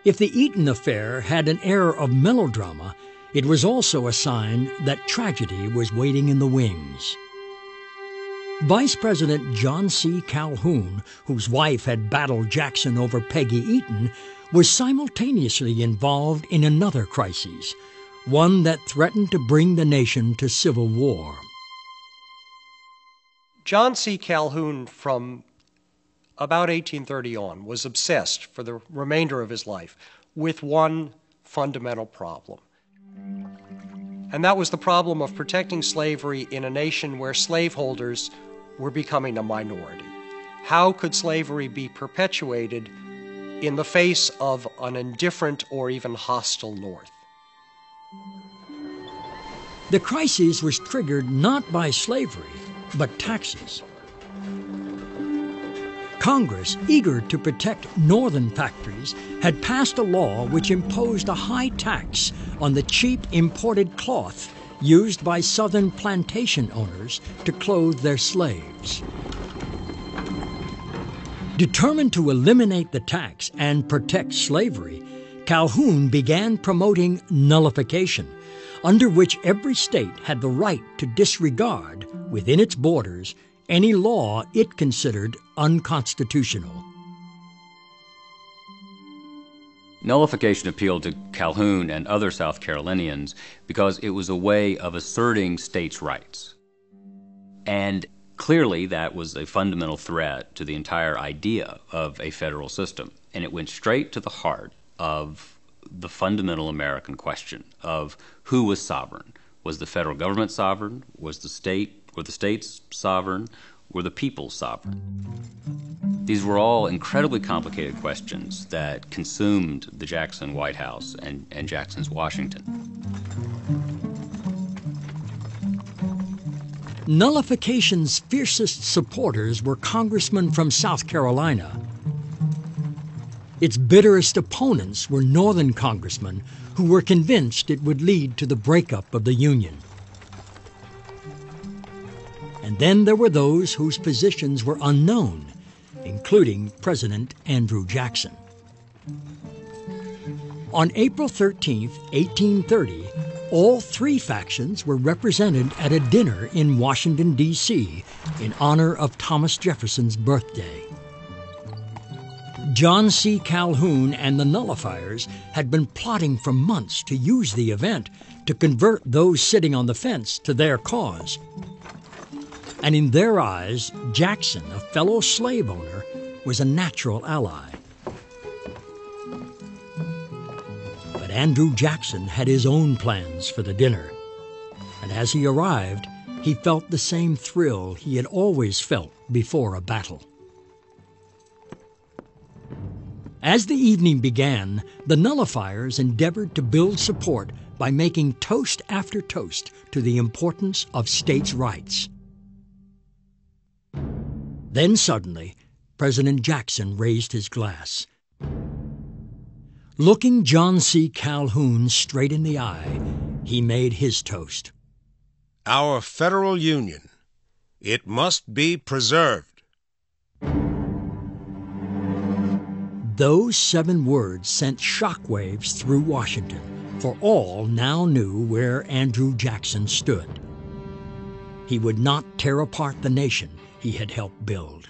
If the Eaton affair had an air of melodrama, it was also a sign that tragedy was waiting in the wings. Vice President John C. Calhoun, whose wife had battled Jackson over Peggy Eaton, was simultaneously involved in another crisis, one that threatened to bring the nation to civil war. John C. Calhoun, from about 1830 on, was obsessed for the remainder of his life with one fundamental problem. And that was the problem of protecting slavery in a nation where slaveholders were becoming a minority. How could slavery be perpetuated in the face of an indifferent or even hostile North? The crisis was triggered not by slavery, but taxes. Congress, eager to protect northern factories, had passed a law which imposed a high tax on the cheap imported cloth used by southern plantation owners to clothe their slaves. Determined to eliminate the tax and protect slavery, Calhoun began promoting nullification, under which every state had the right to disregard, within its borders, any law it considered unconstitutional. Nullification appealed to Calhoun and other South Carolinians because it was a way of asserting states' rights. And clearly that was a fundamental threat to the entire idea of a federal system. And it went straight to the heart of the fundamental American question of who was sovereign. Was the federal government sovereign? Were the states sovereign? Were the people sovereign? These were all incredibly complicated questions that consumed the Jackson White House and Jackson's Washington. Nullification's fiercest supporters were congressmen from South Carolina. Its bitterest opponents were northern congressmen who were convinced it would lead to the breakup of the Union. And then there were those whose positions were unknown, including President Andrew Jackson. On April 13, 1830, all three factions were represented at a dinner in Washington, D.C., in honor of Thomas Jefferson's birthday. John C. Calhoun and the nullifiers had been plotting for months to use the event to convert those sitting on the fence to their cause. And in their eyes, Jackson, a fellow slave owner, was a natural ally. But Andrew Jackson had his own plans for the dinner. And as he arrived, he felt the same thrill he had always felt before a battle. As the evening began, the nullifiers endeavored to build support by making toast after toast to the importance of states' rights. Then suddenly, President Jackson raised his glass. Looking John C. Calhoun straight in the eye, he made his toast. Our federal union, it must be preserved. Those 7 words sent shockwaves through Washington, for all now knew where Andrew Jackson stood. He would not tear apart the nation he had helped build.